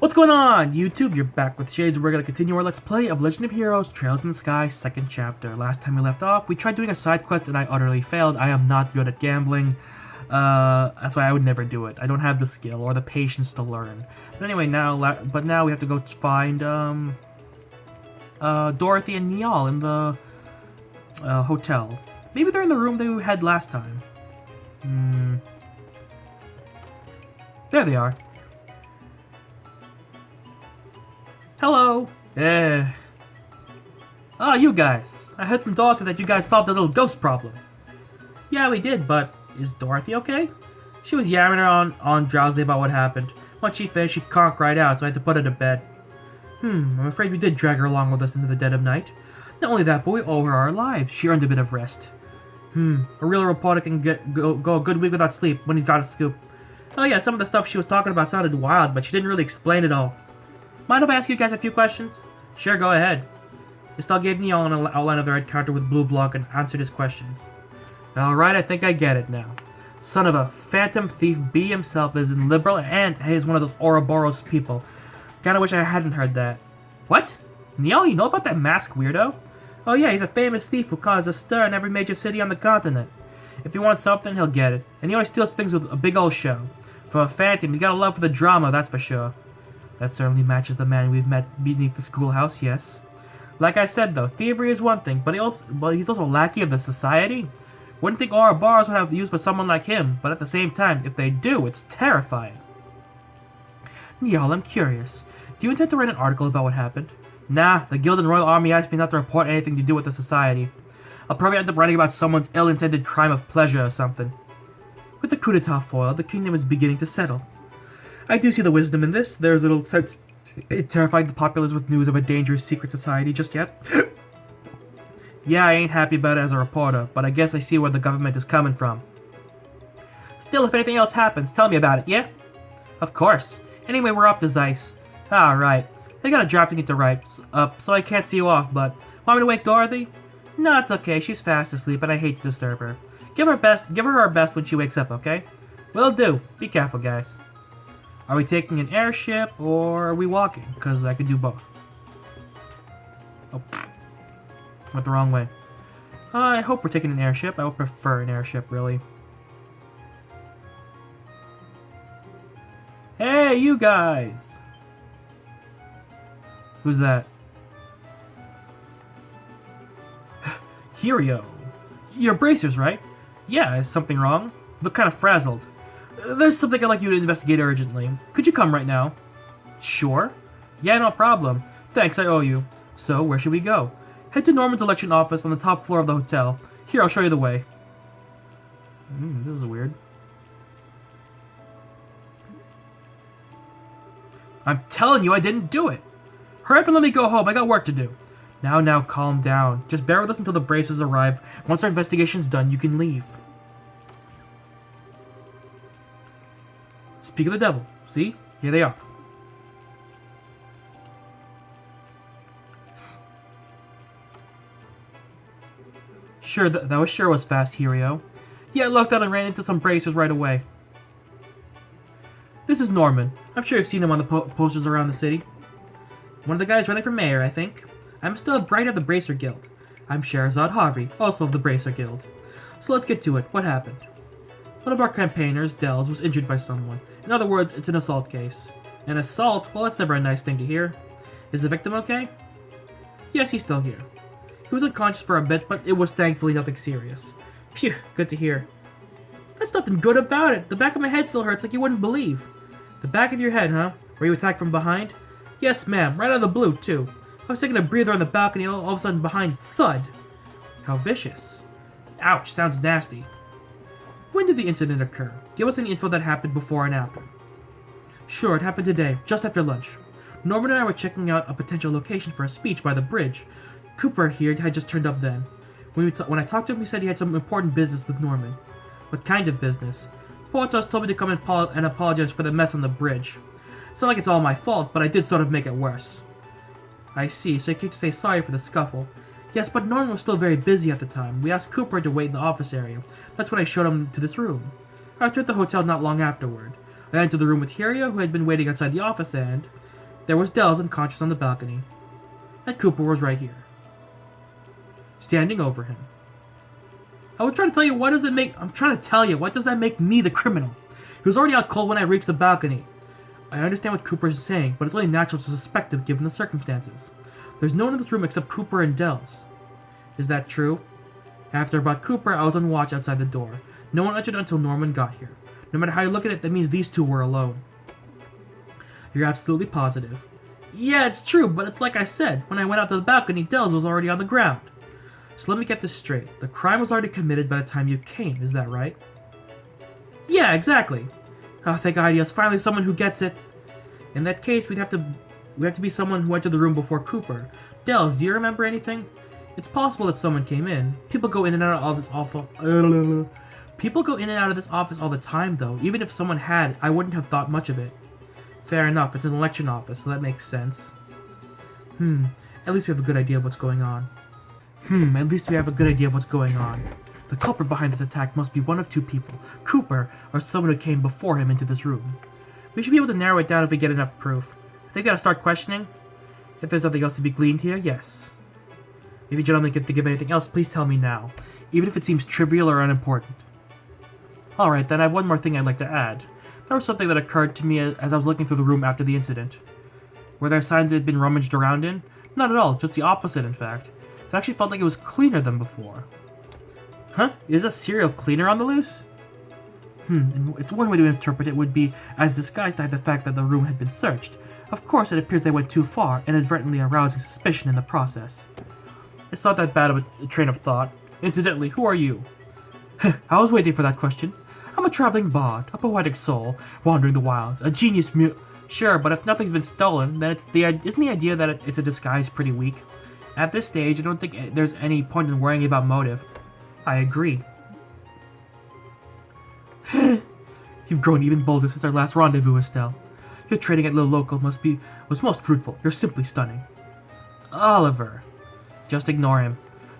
What's going on, YouTube? You're back with Shades, and we're going to continue our Let's Play of Legend of Heroes Trails in the Sky, 2nd chapter. Last time we left off, we tried doing a side quest and I utterly failed. I am not good at gambling. That's why I would never do it. I don't have the skill or the patience to learn. But anyway, now we have to go find, Dorothy and Niall in the, hotel. Maybe they're in the room they had last time. There they are. Hello! Ah, you guys. I heard from Dorothy that you guys solved the little ghost problem. Yeah, we did, but is Dorothy okay? She was yammering on drowsily about what happened. Once she finished, she conked right out, so I had to put her to bed. I'm afraid we did drag her along with us into the dead of night. Not only that, but we owe her our lives. She earned a bit of rest. A real reporter can go a good week without sleep when he's got a scoop. Oh yeah, some of the stuff she was talking about sounded wild, but she didn't really explain it all. Mind if I ask you guys a few questions? Sure, go ahead. Estelle gave Niall an outline of their encounter with Blue Blanc and answered his questions. Alright, I think I get it now. Son of a phantom thief, B himself is in liberal and is one of those Ouroboros people. Kinda wish I hadn't heard that. What? Niall, you know about that masked weirdo? Oh yeah, he's a famous thief who caused a stir in every major city on the continent. If he wants something, he'll get it. And he always steals things with a big old show. For a phantom, he's got a love for the drama, that's for sure. That certainly matches the man we've met beneath the schoolhouse, yes. Like I said though, thievery is one thing, but he's also lackey of the society. Wouldn't think Ouroboros would have use for someone like him, but at the same time, if they do, it's terrifying. Niall, I'm curious. Do you intend to write an article about what happened? Nah, the Guild and Royal Army asked me not to report anything to do with the society. I'll probably end up writing about someone's ill-intended crime of pleasure or something. With the coup d'etat foiled, the kingdom is beginning to settle. I do see the wisdom in this. There's little sense it terrified the populace with news of a dangerous secret society just yet. Yeah, I ain't happy about it as a reporter, but I guess I see where the government is coming from. Still, if anything else happens, tell me about it, yeah? Of course. Anyway, we're off to Zeiss. Alright. I got a drafting it to write up, so I can't see you off, but... Want me to wake Dorothy? No, it's okay. She's fast asleep, and I hate to disturb her. Give her our best when she wakes up, okay? Will do. Be careful, guys. Are we taking an airship, or are we walking? Because I could do both. Oh. Went the wrong way. I hope we're taking an airship. I would prefer an airship, really. Hey, you guys! Who's that? Hirio. Your bracers, right? Yeah, is something wrong? Look kind of frazzled. There's something I'd like you to investigate urgently. Could you come right now? Sure. Yeah, no problem. Thanks, I owe you. So, where should we go? Head to Norman's election office on the top floor of the hotel. Here, I'll show you the way. This is weird. I'm telling you, I didn't do it. Hurry up and let me go home. I got work to do. Now, calm down. Just bear with us until the braces arrive. Once our investigation's done, you can leave. Speak of the devil. See? Here they are. Sure, that sure was fast, Hirio. Yeah, I lucked out and ran into some bracers right away. This is Norman. I'm sure you've seen him on the posters around the city. One of the guys running for mayor, I think. I'm still a Bright of the Bracer Guild. I'm Sherazad Harvey, also of the Bracer Guild. So let's get to it. What happened? One of our campaigners, Dells, was injured by someone. In other words, it's an assault case. An assault? Well, that's never a nice thing to hear. Is the victim okay? Yes, he's still here. He was unconscious for a bit, but it was thankfully nothing serious. Phew, good to hear. That's nothing good about it. The back of my head still hurts like you wouldn't believe. The back of your head, huh? Were you attacked from behind? Yes, ma'am. Right out of the blue, too. I was taking a breather on the balcony, all of a sudden behind, thud. How vicious. Ouch, sounds nasty. When did the incident occur? Give us any info that happened before and after. Sure, it happened today, just after lunch. Norman and I were checking out a potential location for a speech by the bridge. Cooper here had just turned up then. When I talked to him, he said he had some important business with Norman. What kind of business? Portos told me to come and apologize for the mess on the bridge. It's not like it's all my fault, but I did sort of make it worse. I see, so you came to say sorry for the scuffle. Yes, but Norman was still very busy at the time. We asked Cooper to wait in the office area. That's when I showed him to this room. I returned to the hotel not long afterward. I entered the room with Hirio, who had been waiting outside the office, and... There was Dells unconscious on the balcony, and Cooper was right here, standing over him. I was trying to tell you, I'm trying to tell you, what does that make me the criminal? He was already out cold when I reached the balcony. I understand what Cooper is saying, but it's only natural to suspect him given the circumstances. There's no one in this room except Cooper and Dells. Is that true? After about Cooper, I was on watch outside the door. No one entered until Norman got here. No matter how you look at it, that means these two were alone. You're absolutely positive. Yeah, it's true, but it's like I said. When I went out to the balcony, Dells was already on the ground. So let me get this straight. The crime was already committed by the time you came, is that right? Yeah, exactly. Oh, thank God, yes, finally someone who gets it. In that case, we have to be someone who entered the room before Cooper. Dells, do you remember anything? It's possible that someone came in. People go in and out of this office all the time, though. Even if someone had, I wouldn't have thought much of it. Fair enough, it's an election office, so that makes sense. At least we have a good idea of what's going on. The culprit behind this attack must be one of two people, Cooper, or someone who came before him into this room. We should be able to narrow it down if we get enough proof. I think we gotta start questioning. If there's nothing else to be gleaned here, yes. If you gentlemen can think of anything else, please tell me now, even if it seems trivial or unimportant. Alright, then I have one more thing I'd like to add. There was something that occurred to me as I was looking through the room after the incident. Were there signs it had been rummaged around in? Not at all, just the opposite, in fact. It actually felt like it was cleaner than before. Huh? Is a serial cleaner on the loose? It's one way to interpret it would be as disguised by the fact that the room had been searched. Of course, it appears they went too far, inadvertently arousing suspicion in the process. It's not that bad of a train of thought. Incidentally, who are you? I was waiting for that question. I'm a traveling bard, a poetic soul, wandering the wilds, a genius Sure, but if nothing's been stolen, then isn't the idea that it's a disguise pretty weak? At this stage, I don't think there's any point in worrying about motive. I agree. You've grown even bolder since our last rendezvous, Estelle. Your trading at Little Local was most fruitful. You're simply stunning. Oliver. Just ignore him.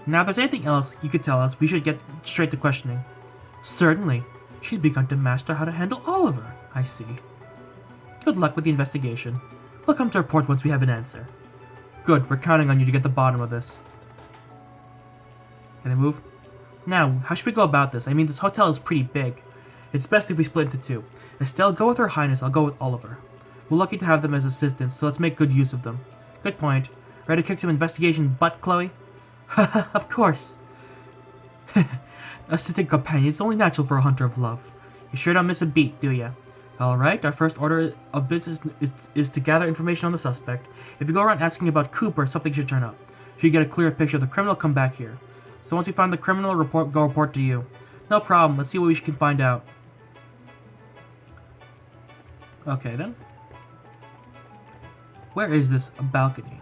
Now, if there's anything else you could tell us, we should get straight to questioning. Certainly. She's begun to master how to handle Oliver. I see. Good luck with the investigation. We'll come to report once we have an answer. Good, we're counting on you to get the bottom of this. Can I move? Now, how should we go about this? I mean, this hotel is pretty big. It's best if we split into two. Estelle, go with Her Highness, I'll go with Oliver. We're lucky to have them as assistants, so let's make good use of them. Good point. Ready to kick some investigation butt, Chloe? Haha, of course. Assistant companion, it's only natural for a hunter of love. You sure don't miss a beat, do ya? Alright, our first order of business is to gather information on the suspect. If you go around asking about Cooper, something should turn up. If you get a clearer picture of the criminal, come back here. So once we find the criminal, go report to you. No problem, let's see what we can find out. Okay then. Where is this balcony?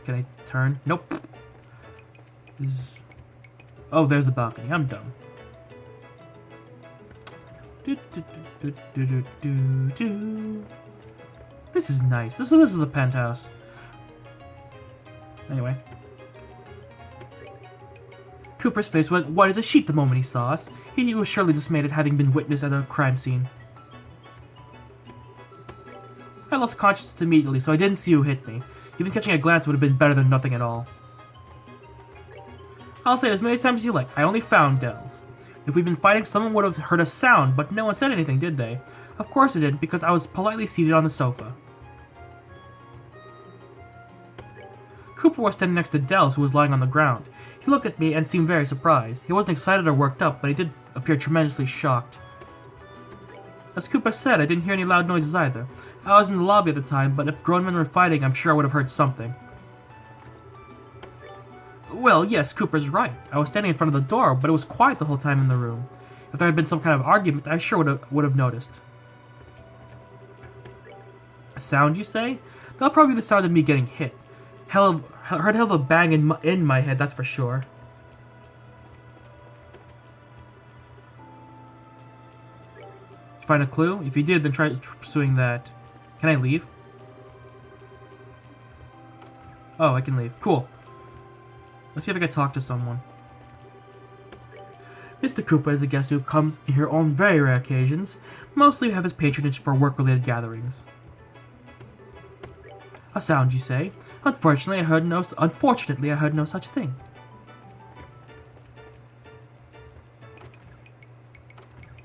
Can I turn? Nope. Oh, there's the balcony. I'm dumb. This is nice. This is the penthouse. Anyway. Cooper's face went white as a sheet the moment he saw us. He was surely dismayed at having been witness at a crime scene. I lost consciousness immediately, so I didn't see who hit me. Even catching a glance would have been better than nothing at all. I'll say it as many times as you like. I only found Dells. If we'd been fighting, someone would have heard a sound, but no one said anything, did they? Of course it didn't, because I was politely seated on the sofa. Cooper was standing next to Dells, who was lying on the ground. He looked at me and seemed very surprised. He wasn't excited or worked up, but he did appear tremendously shocked. As Cooper said, I didn't hear any loud noises either. I was in the lobby at the time, but if grown men were fighting, I'm sure I would have heard something. Well, yes, Cooper's right. I was standing in front of the door, but it was quiet the whole time in the room. If there had been some kind of argument, I sure would have noticed. A sound, you say? That'll probably be the sound of me getting hit. Heard hell of a bang in my head, that's for sure. Did you find a clue? If you did, then try pursuing that. Can I leave? Oh, I can leave. Cool. Let's see if I can talk to someone. Mr. Cooper is a guest who comes here on very rare occasions. Mostly we have his patronage for work-related gatherings. A sound, you say? Unfortunately, I heard no such thing.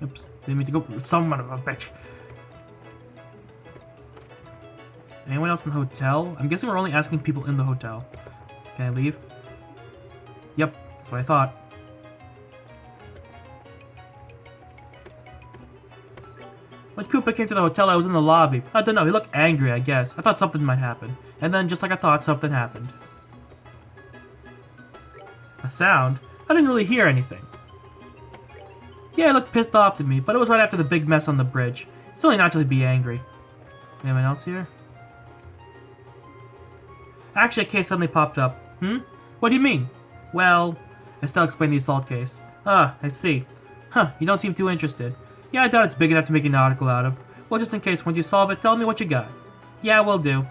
Oops, didn't mean to go. Someone of a bitch. Anyone else in the hotel? I'm guessing we're only asking people in the hotel. Can I leave? Yep, that's what I thought. When Koopa came to the hotel, I was in the lobby. I don't know, he looked angry, I guess. I thought something might happen. And then, just like I thought, something happened. A sound? I didn't really hear anything. Yeah, he looked pissed off to me, but it was right after the big mess on the bridge. It's only natural to be angry. Anyone else here? Actually, a case suddenly popped up. What do you mean? Well, Estelle explained the assault case. Ah, I see. Huh, you don't seem too interested. Yeah, I doubt it's big enough to make an article out of. Well, just in case, once you solve it, tell me what you got. Yeah, will do.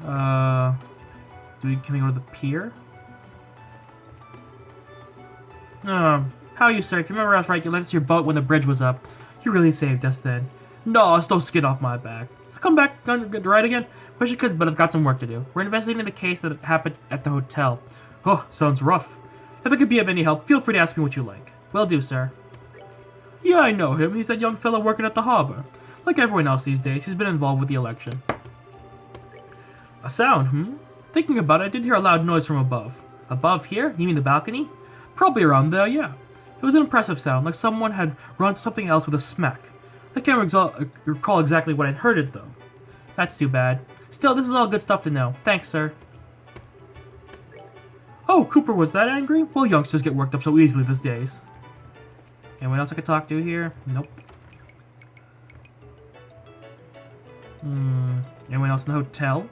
Can we go to the pier? How are you, sir? If you remember us right, you lent us your boat when the bridge was up. You really saved us then. No, it's no skin off my back. So come back, right again? Wish I could, but I've got some work to do. We're investigating the case that happened at the hotel. Oh, sounds rough. If I could be of any help, feel free to ask me what you like. Will do, sir. Yeah, I know him. He's that young fellow working at the harbor. Like everyone else these days, he's been involved with the election. A sound, Thinking about it, I did hear a loud noise from above. Above here? You mean the balcony? Probably around there, yeah. It was an impressive sound, like someone had run something else with a smack. I can't recall exactly what I'd heard it, though. That's too bad. Still, this is all good stuff to know. Thanks, sir. Oh, Cooper was that angry? Well, youngsters get worked up so easily these days. Anyone else I could talk to here? Nope. Anyone else in the hotel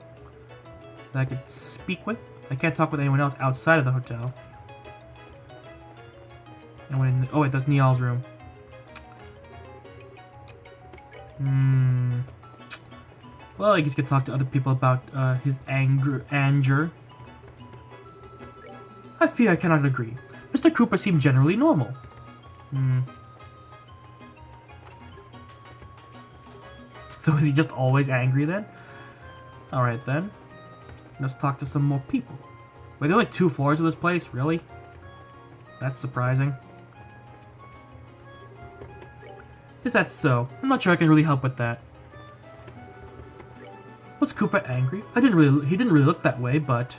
that I could speak with? I can't talk with anyone else outside of the hotel. Anyone in oh wait, that's Niall's room. Well, I guess you could talk to other people about his anger. I fear I cannot agree. Mr. Cooper seemed generally normal. So is he just always angry then? Alright then. Let's talk to some more people. Wait, there are only 2 floors of this place? Really? That's surprising. Is that so? I'm not sure I can really help with that. Was Cooper angry? He didn't really look that way, but...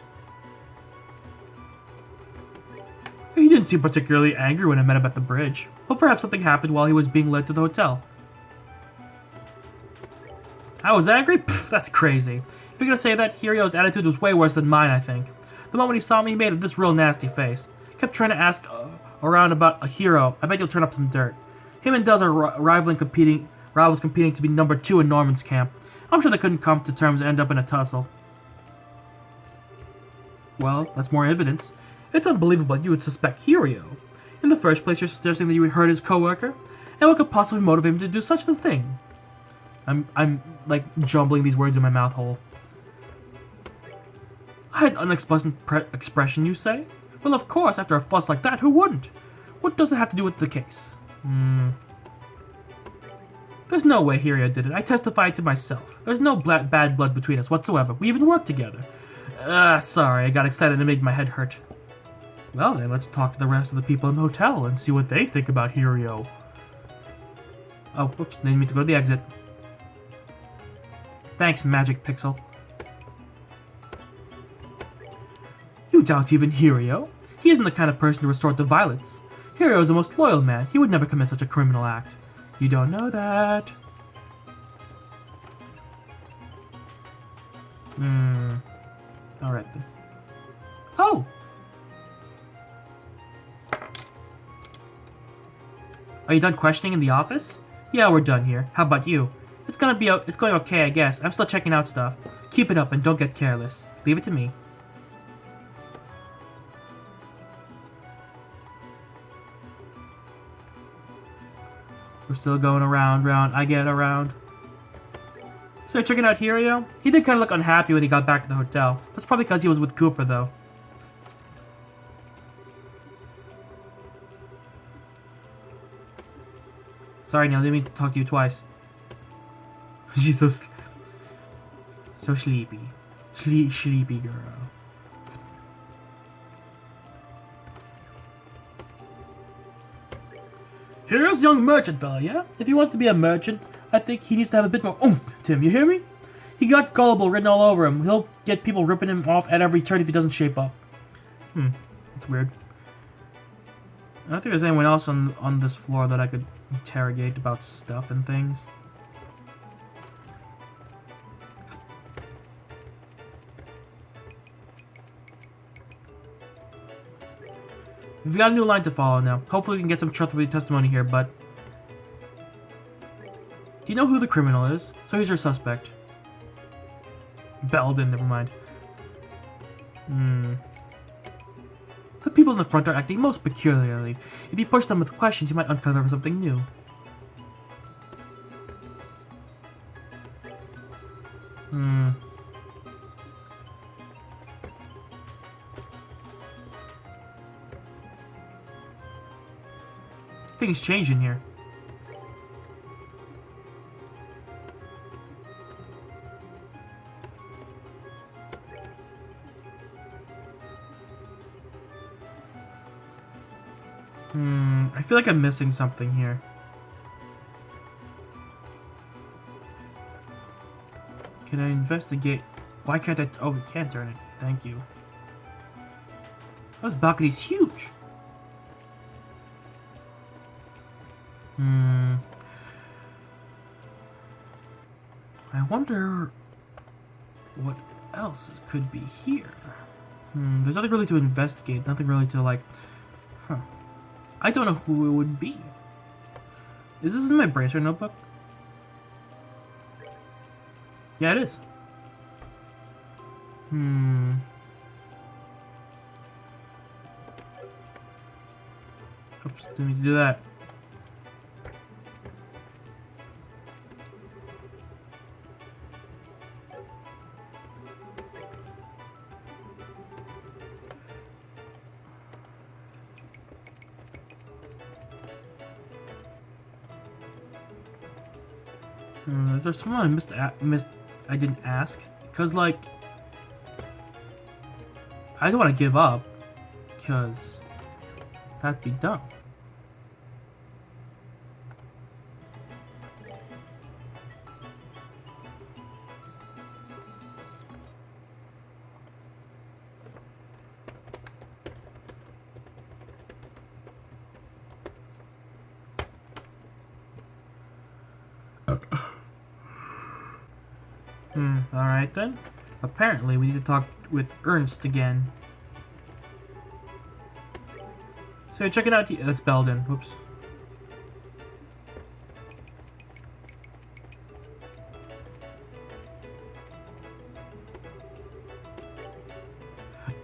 He didn't seem particularly angry when I met him at the bridge. Well, perhaps something happened while he was being led to the hotel. I was angry? Pfft, that's crazy. If you're gonna say that, Hirio's attitude was way worse than mine, I think. The moment he saw me, he made this real nasty face. Kept trying to ask around about a hero. I bet you'll turn up some dirt. Him and Duz are rivals competing to be number 2 in Norman's camp. I'm sure they couldn't come to terms and end up in a tussle. Well, that's more evidence. It's unbelievable you would suspect Hirio. In the first place, you're suggesting that you would hurt his co-worker? And what could possibly motivate him to do such a thing? I'm like jumbling these words in my mouth hole. I had an unexpected expression, you say? Well, of course, after a fuss like that, who wouldn't? What does it have to do with the case? There's no way Hirio did it. I testified to myself. There's no bad blood between us whatsoever. We even worked together. Sorry, I got excited and made my head hurt. Well, then let's talk to the rest of the people in the hotel and see what they think about Hirio. Oh, whoops, didn't mean to go to the exit. Thanks, Magic Pixel. You doubt even Hirio? He isn't the kind of person to resort to violence. Hirio is the most loyal man. He would never commit such a criminal act. You don't know that. Alright then. Oh! Are you done questioning in the office? Yeah, we're done here. How about you? It's going okay, I guess. I'm still checking out stuff. Keep it up and don't get careless. Leave it to me. We're still going around. I get around. So you're checking out Hirio? He did kind of look unhappy when he got back to the hotel. That's probably because he was with Cooper, though. Sorry, Neil, I didn't mean to talk to you twice. She's so... So sleepy. Sleepy girl. Here's young merchant fella, yeah? If he wants to be a merchant, I think he needs to have a bit more oomph to him, you hear me? He got gullible written all over him. He'll get people ripping him off at every turn if he doesn't shape up. That's weird. I don't think there's anyone else on this floor that I could interrogate about stuff and things. We've got a new line to follow now. Hopefully we can get some trustworthy testimony here, but... Do you know who the criminal is? So he's your suspect. Belden, never mind. The people in the front are acting most peculiarly. If you push them with questions, you might uncover something new. Things change in here. I feel like I'm missing something here. Can I investigate? Why can't I? Oh, we can't turn it. Thank you. This balcony's huge. I wonder what else could be here. There's nothing really to investigate. Nothing really to like. I don't know who it would be. Is this in my bracer notebook? Yeah, it is. Oops, didn't mean to do that. Is there someone I missed? I didn't ask because, like, I don't want to give up because that'd be dumb. Alright then. Apparently we need to talk with Ernst again. So check it out. That's Belden. Whoops.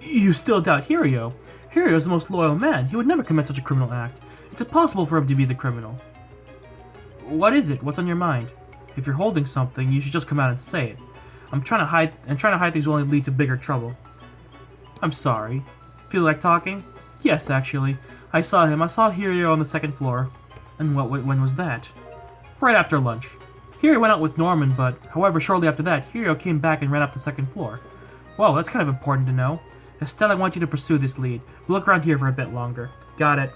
You still doubt Hirio? Hirio is the most loyal man. He would never commit such a criminal act. It's impossible for him to be the criminal. What is it? What's on your mind? If you're holding something, you should just come out and say it. Trying to hide things will only lead to bigger trouble. I'm sorry. Feel like talking? Yes, actually. I saw him. I saw Hirio on the second floor. And when was that? Right after lunch. Hirio went out with Norman, but however, shortly after that, Hirio came back and ran up the second floor. Well, that's kind of important to know. Instead, I want you to pursue this lead. We'll look around here for a bit longer. Got it.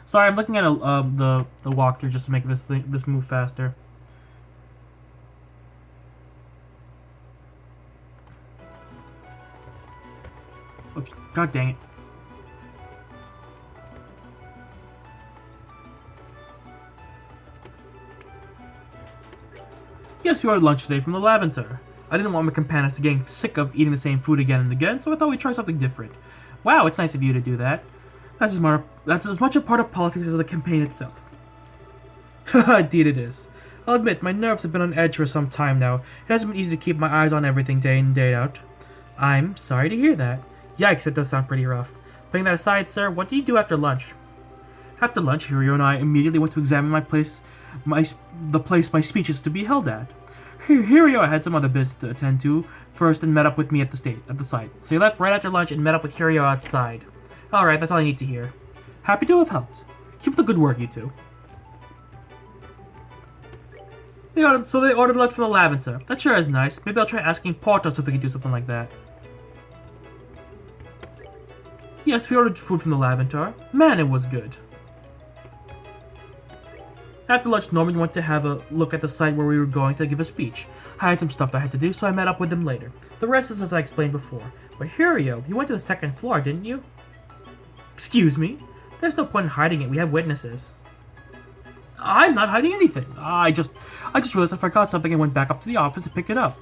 Sorry, I'm looking at the walkthrough just to make this move faster. Oops, god dang it. Yes, we ordered lunch today from the Laventer. I didn't want my companions to get sick of eating the same food again and again, so I thought we'd try something different. Wow, it's nice of you to do that. That's as much a part of politics as the campaign itself. Haha, indeed it is. I'll admit, my nerves have been on edge for some time now. It hasn't been easy to keep my eyes on everything day in and day out. I'm sorry to hear that. Yikes, that does sound pretty rough. Putting that aside, sir, what did you do after lunch? After lunch, Hirio and I immediately went to examine the place my speech is to be held at. Hirio had some other business to attend to first and met up with me at the site. So he left right after lunch and met up with Hirio outside. Alright, that's all I need to hear. Happy to have helped. Keep up the good work, you two. So they ordered lunch from the Lavender. That sure is nice. Maybe I'll try asking Portos if we could do something like that. Yes, we ordered food from the Lavender. Man, it was good. After lunch, Norman went to have a look at the site where we were going to give a speech. I had some stuff I had to do, so I met up with him later. The rest is as I explained before. But Hirio, you went to the second floor, didn't you? Excuse me? There's no point in hiding it. We have witnesses. I'm not hiding anything. I just realized I forgot something and went back up to the office to pick it up.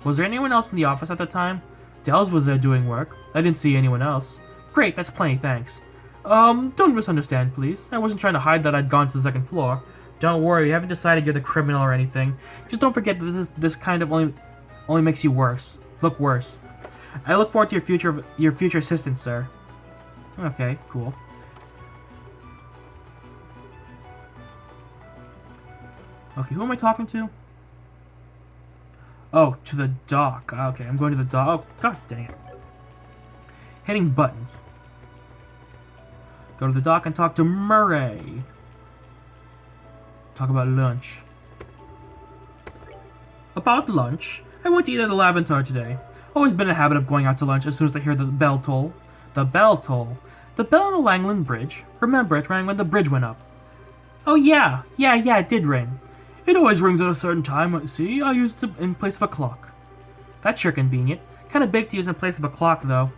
Was there anyone else in the office at the time? Dels was there doing work. I didn't see anyone else. Great, that's plenty, thanks. Don't misunderstand, please. I wasn't trying to hide that I'd gone to the second floor. Don't worry, we haven't decided you're the criminal or anything. Just don't forget that this kind of only makes you worse. Look worse. I look forward to your future assistance, sir. Okay, cool. Okay, who am I talking to? Oh, to the dock. Okay, I'm going to the dock. Oh, god dang it. Hitting buttons. Go to the dock and talk to Murray. Talk about lunch. About lunch? I went to eat at the Lavender today. Always been a habit of going out to lunch as soon as I hear the bell toll. The bell toll. The bell on the Langland Bridge. Remember, it rang when the bridge went up. Oh yeah, it did ring. It always rings at a certain time, see? I used it in place of a clock. That's sure convenient. Kinda big to use in place of a clock, though.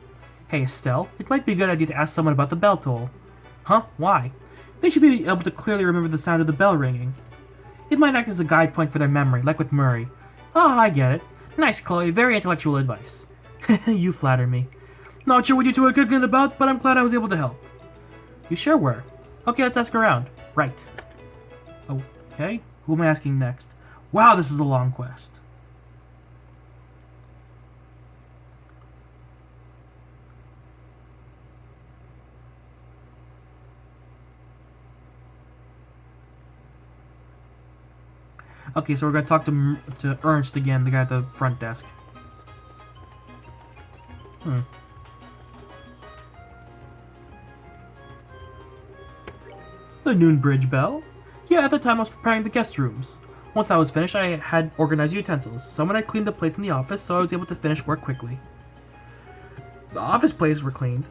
Hey, Estelle, it might be a good idea to ask someone about the bell toll. Huh? Why? They should be able to clearly remember the sound of the bell ringing. It might act as a guide point for their memory, like with Murray. Ah, I get it. Nice, Chloe. Very intellectual advice. You flatter me. Not sure what you two are cooking about, but I'm glad I was able to help. You sure were. Okay, let's ask around. Right. Okay, who am I asking next? Wow, this is a long quest. Okay, so we're gonna talk to Ernst again, the guy at the front desk. The noon bridge bell? Yeah, at the time I was preparing the guest rooms. Once I was finished, I had organized utensils. Someone had cleaned the plates in the office, so I was able to finish work quickly. The office plates were cleaned.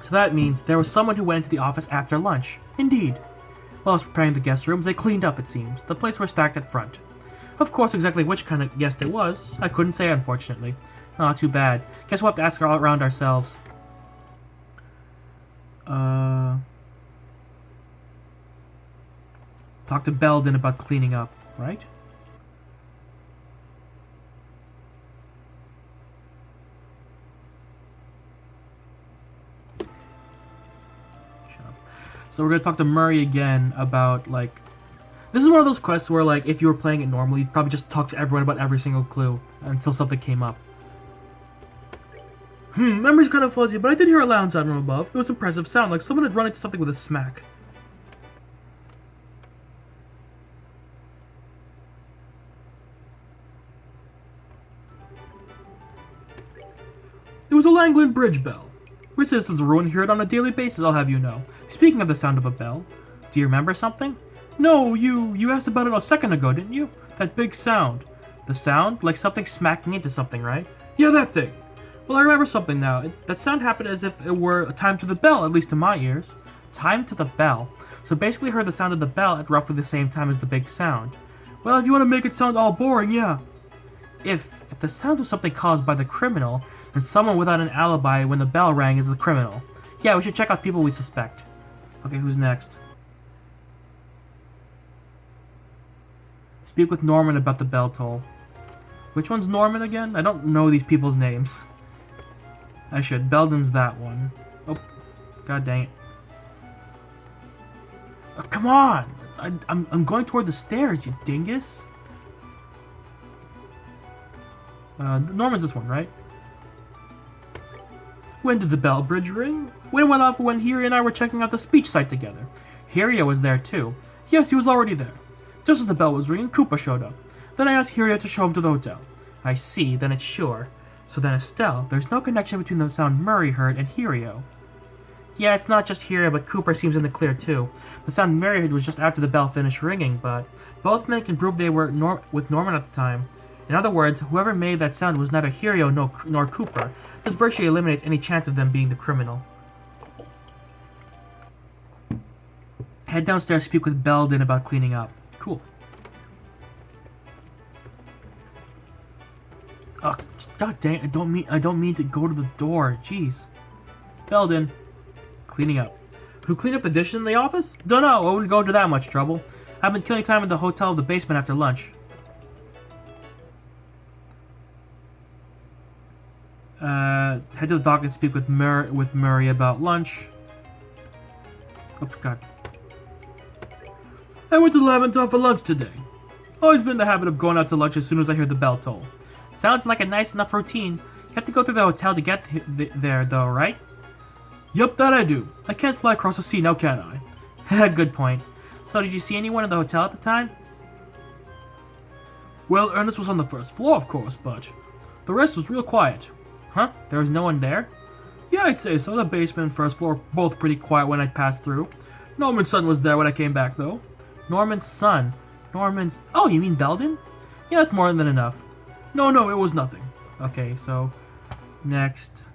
So that means there was someone who went into the office after lunch. Indeed. While I was preparing the guest rooms, they cleaned up, it seems. The plates were stacked at front. Of course, exactly which kind of guest it was, I couldn't say, unfortunately. Aw, too bad. Guess we'll have to ask all around ourselves. Talk to Belden about cleaning up, right? So we're gonna talk to Murray again about, like... This is one of those quests where, like, if you were playing it normally, you'd probably just talk to everyone about every single clue until something came up. Memory's kind of fuzzy, but I did hear a loud sound from above. It was impressive sound, like someone had run into something with a smack. It was a Langland Bridge bell. We citizens of Ruin hear it on a daily basis, I'll have you know. Speaking of the sound of a bell, do you remember something? No, you asked about it a second ago, didn't you? That big sound. The sound? Like something smacking into something, right? Yeah, that thing. Well, I remember something now. That sound happened as if it were a time to the bell, at least to my ears. Time to the bell. So basically I heard the sound of the bell at roughly the same time as the big sound. Well, if you want to make it sound all boring, yeah. If the sound was something caused by the criminal, then someone without an alibi when the bell rang is the criminal. Yeah, we should check out people we suspect. Okay, who's next? Speak with Norman about the bell toll. Which one's Norman again? I don't know these people's names. I should. Belden's that one. Oh, god dang it. Oh, come on! I'm going toward the stairs, you dingus. Norman's this one, right? When did the bell bridge ring? When it went off when Hirio and I were checking out the speech site together. Hirio was there too. Yes, he was already there. Just as the bell was ringing, Koopa showed up. Then I asked Hirio to show him to the hotel. I see, then it's sure. So then Estelle, there's no connection between the sound Murray heard and Hirio. Yeah, it's not just Hiria, but Cooper seems in the clear too. The sound Mary heard was just after the bell finished ringing, but both men can prove they were with Norman at the time. In other words, whoever made that sound was neither Hirio nor Cooper. This virtually eliminates any chance of them being the criminal. Head downstairs, speak with Belden about cleaning up. Cool. Oh, god dang! I don't mean to go to the door. Jeez. Belden, cleaning up. Who cleaned up the dishes in the office? Don't know. I wouldn't go to that much trouble. I've been killing time in the hotel of the basement after lunch. Head to the dock and speak with Murray about lunch. Oh god. I went to Laventon for lunch today. Always been in the habit of going out to lunch as soon as I hear the bell toll. Sounds like a nice enough routine. You have to go through the hotel to get there, though, right? Yup, that I do. I can't fly across the sea now, can I? Good point. So, did you see anyone in the hotel at the time? Well, Ernest was on the first floor, of course, but the rest was real quiet. Huh? There was no one there? Yeah, I'd say so. The basement and first floor were both pretty quiet when I passed through. Norman's son was there when I came back, though. Norman's son? Norman's... Oh, you mean Belden? Yeah, that's more than enough. No, it was nothing. Okay, so... Next...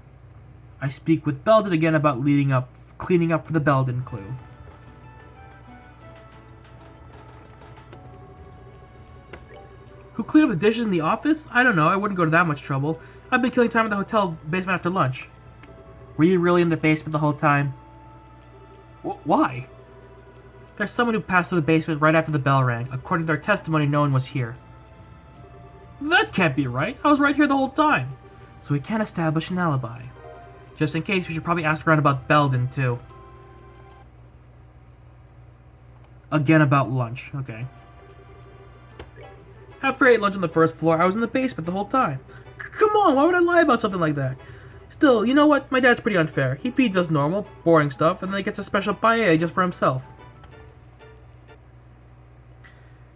I speak with Belden again about cleaning up for the Belden clue. Who cleaned up the dishes in the office? I don't know, I wouldn't go to that much trouble. I've been killing time in the hotel basement after lunch. Were you really in the basement the whole time? Why? There's someone who passed through the basement right after the bell rang. According to their testimony, no one was here. That can't be right. I was right here the whole time. So we can't establish an alibi. Just in case, we should probably ask around about Belden, too. Again about lunch. Okay. After I ate lunch on the first floor, I was in the basement the whole time. Come on, why would I lie about something like that? Still, you know what? My dad's pretty unfair. He feeds us normal, boring stuff, and then he gets a special paella just for himself.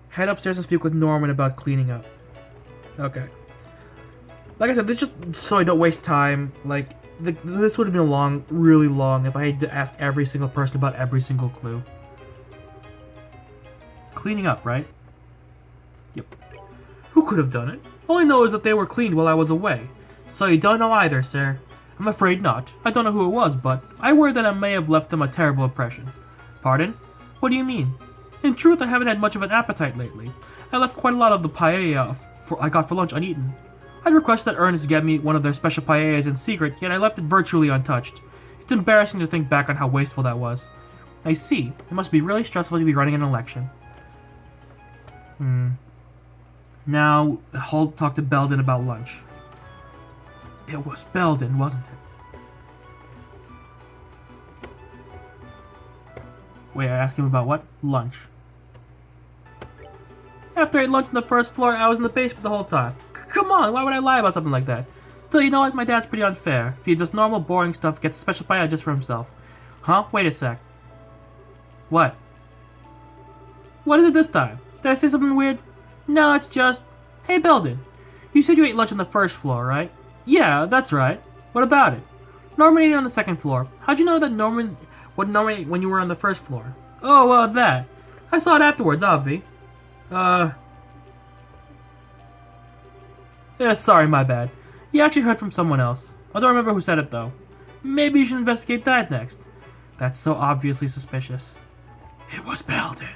Head upstairs and speak with Norman about cleaning up. Okay. Like I said, this is just so I don't waste time. Like, this would have been really long, if I had to ask every single person about every single clue. Cleaning up, right? Yep. Who could have done it? All I know is that they were cleaned while I was away. So you don't know either, sir. I'm afraid not. I don't know who it was, but I worry that I may have left them a terrible impression. Pardon? What do you mean? In truth, I haven't had much of an appetite lately. I left quite a lot of the paella I got for lunch uneaten. I'd request that Ernest get me one of their special paellas in secret, yet I left it virtually untouched. It's embarrassing to think back on how wasteful that was. I see. It must be really stressful to be running an election. Now, Holt talked to Belden about lunch. It was Belden, wasn't it? Wait, I asked him about what? Lunch. After I ate lunch on the first floor, I was in the basement the whole time. Come on, why would I lie about something like that? Still, you know what? My dad's pretty unfair. Feeds us normal, boring stuff, gets a special paella just for himself. Huh? Wait a sec. What? What is it this time? Did I say something weird? No, it's just... Hey, Belden. You said you ate lunch on the first floor, right? Yeah, that's right. What about it? Norman ate on the second floor. How'd you know that Norman ate when you were on the first floor? Oh, that. I saw it afterwards, obvi. Yeah, sorry, my bad. You actually heard from someone else. I don't remember who said it, though. Maybe you should investigate that next. That's so obviously suspicious. It was Belden.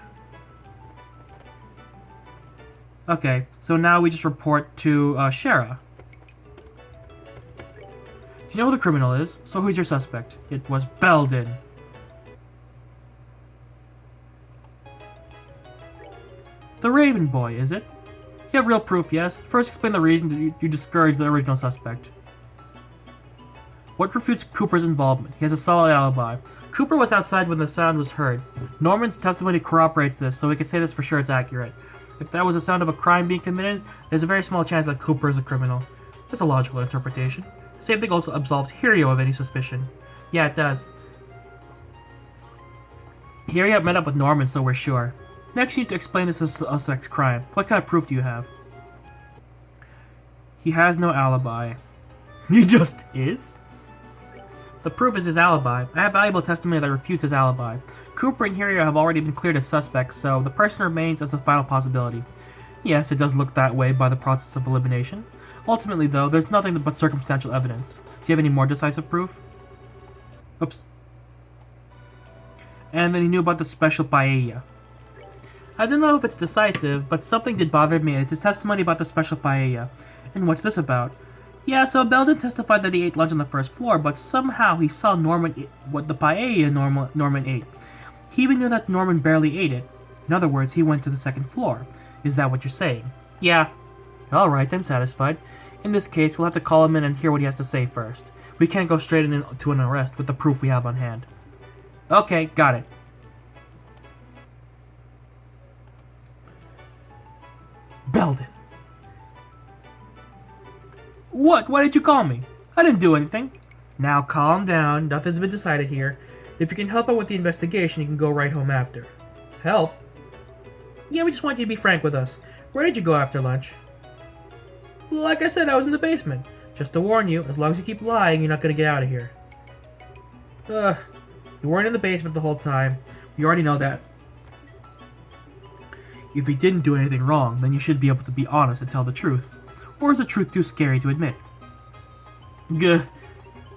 Okay, so now we just report to, Shara. Do you know who the criminal is? So who's your suspect? It was Belden. The Raven Boy, is it? You have real proof, yes? First explain the reason that you discouraged the original suspect. What refutes Cooper's involvement? He has a solid alibi. Cooper was outside when the sound was heard. Norman's testimony corroborates this, so we can say this for sure it's accurate. If that was the sound of a crime being committed, there's a very small chance that Cooper is a criminal. That's a logical interpretation. The same thing also absolves Hirio of any suspicion. Yeah, it does. Hirio met up with Norman, so we're sure. Next, you need to explain this as a sex crime. What kind of proof do you have? He has no alibi. He just is? The proof is his alibi. I have valuable testimony that refutes his alibi. Cooper and Hirio have already been cleared as suspects, so the person remains as the final possibility. Yes, it does look that way by the process of elimination. Ultimately, though, there's nothing but circumstantial evidence. Do you have any more decisive proof? Oops. And then he knew about the special paella. I don't know if it's decisive, but something did bother me. It's his testimony about the special paella. And what's this about? Yeah, so Belden testified that he ate lunch on the first floor, but somehow he saw Norman eat what the paella Norman ate. He even knew that Norman barely ate it. In other words, he went to the second floor. Is that what you're saying? Yeah. Alright, I'm satisfied. In this case, we'll have to call him in and hear what he has to say first. We can't go straight into an arrest with the proof we have on hand. Okay, got it. Belden. What? Why did you call me? I didn't do anything. Now calm down. Nothing's been decided here. If you can help out with the investigation, you can go right home after. Help? Yeah, we just want you to be frank with us. Where did you go after lunch? Like I said, I was in the basement. Just to warn you, as long as you keep lying, you're not gonna get out of here. You weren't in the basement the whole time. We already know that. If you didn't do anything wrong, then you should be able to be honest and tell the truth. Or is the truth too scary to admit? Gah.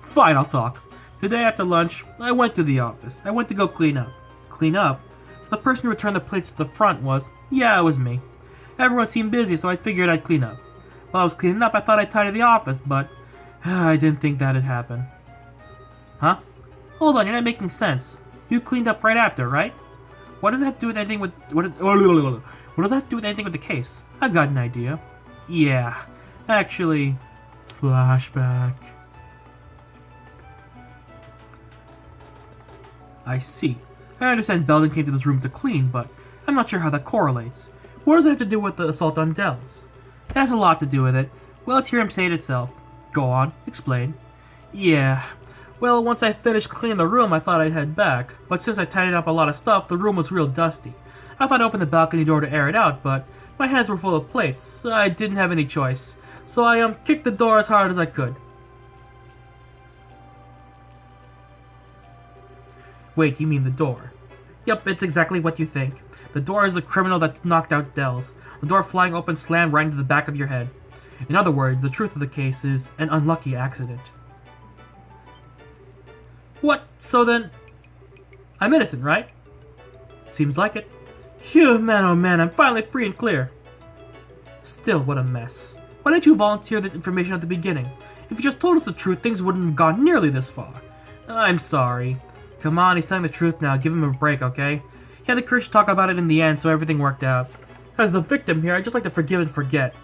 Fine, I'll talk. Today after lunch, I went to the office. I went to go clean up. Clean up? So the person who returned the plates to the front was... Yeah, it was me. Everyone seemed busy, so I figured I'd clean up. While I was cleaning up, I thought I'd tidy the office, but... I didn't think that'd happen. Huh? Hold on, you're not making sense. You cleaned up right after, right? What does that have to do with anything with... What does that have to do with anything with the case? I've got an idea. Yeah. Actually... Flashback. I see. I understand Belden came to this room to clean, but I'm not sure how that correlates. What does it have to do with the assault on Dells? It has a lot to do with it. Well, let's hear him say it itself. Go on, explain. Yeah. Well, once I finished cleaning the room, I thought I'd head back. But since I tidied up a lot of stuff, the room was real dusty. I thought I'd open the balcony door to air it out, but my hands were full of plates. I didn't have any choice. So I kicked the door as hard as I could. Wait, you mean the door? Yep, it's exactly what you think. The door is the criminal that knocked out Dells. The door flying open slammed right into the back of your head. In other words, the truth of the case is an unlucky accident. What? So then... I'm innocent, right? Seems like it. Phew, man oh man, I'm finally free and clear. Still, what a mess. Why didn't you volunteer this information at the beginning? If you just told us the truth, things wouldn't have gone nearly this far. I'm sorry. Come on, he's telling the truth now. Give him a break, okay? He had the courage to talk about it in the end, so everything worked out. As the victim here, I'd just like to forgive and forget.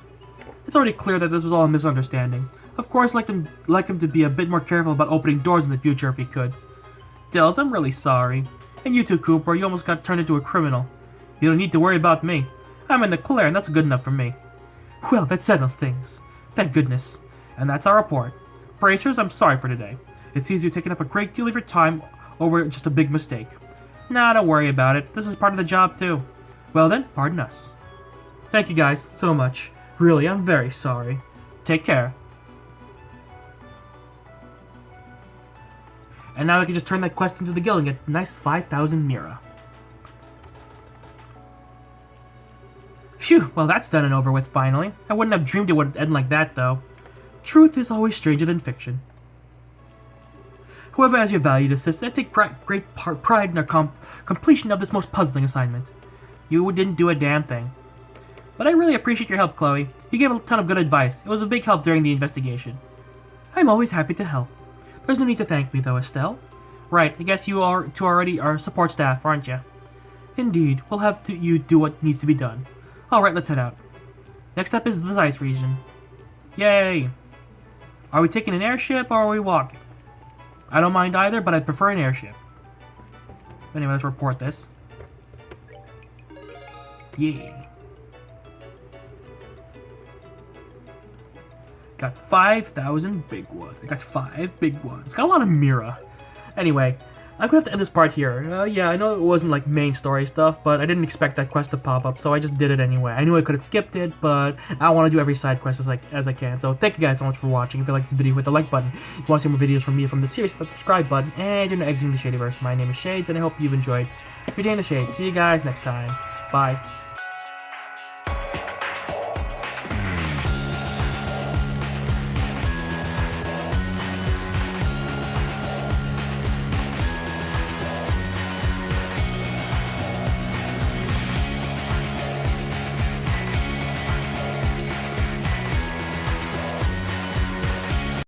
It's already clear that this was all a misunderstanding. Of course, I'd like him to be a bit more careful about opening doors in the future if he could. Dells, I'm really sorry. And you too, Cooper, you almost got turned into a criminal. You don't need to worry about me. I'm in the clear, and that's good enough for me. Well, that settles things. Thank goodness. And that's our report. Bracers, I'm sorry for today. It seems you've taken up a great deal of your time over just a big mistake. Nah, don't worry about it. This is part of the job, too. Well then, pardon us. Thank you guys so much. Really, I'm very sorry. Take care. And now I can just turn that quest into the guild and get a nice 5,000 Mira. Phew, well that's done and over with finally. I wouldn't have dreamed it would end like that, though. Truth is always stranger than fiction. Whoever has your valued assistant, I take great pride in our completion of this most puzzling assignment. You didn't do a damn thing. But I really appreciate your help, Chloe. You gave a ton of good advice. It was a big help during the investigation. I'm always happy to help. There's no need to thank me, though, Estelle. Right, I guess you two already are support staff, aren't you? Indeed, we'll have you do what needs to be done. Alright, let's head out. Next up is the ice region. Yay! Are we taking an airship or are we walking? I don't mind either, but I'd prefer an airship. Anyway, let's report this. Yeah. Got 5,000 big ones. I got 5 big ones. Got a lot of Mira. Anyway, I'm gonna have to end this part here. Yeah, I know it wasn't like main story stuff, but I didn't expect that quest to pop up, so I just did it anyway. I knew I could have skipped it, but I want to do every side quest as I can. So thank you guys so much for watching. If you like this video, hit the like button. If you want to see more videos from me from the series, hit that subscribe button. And you're exiting the Shadyverse. My name is Shades, and I hope you've enjoyed Reading the Shades. See you guys next time. Bye.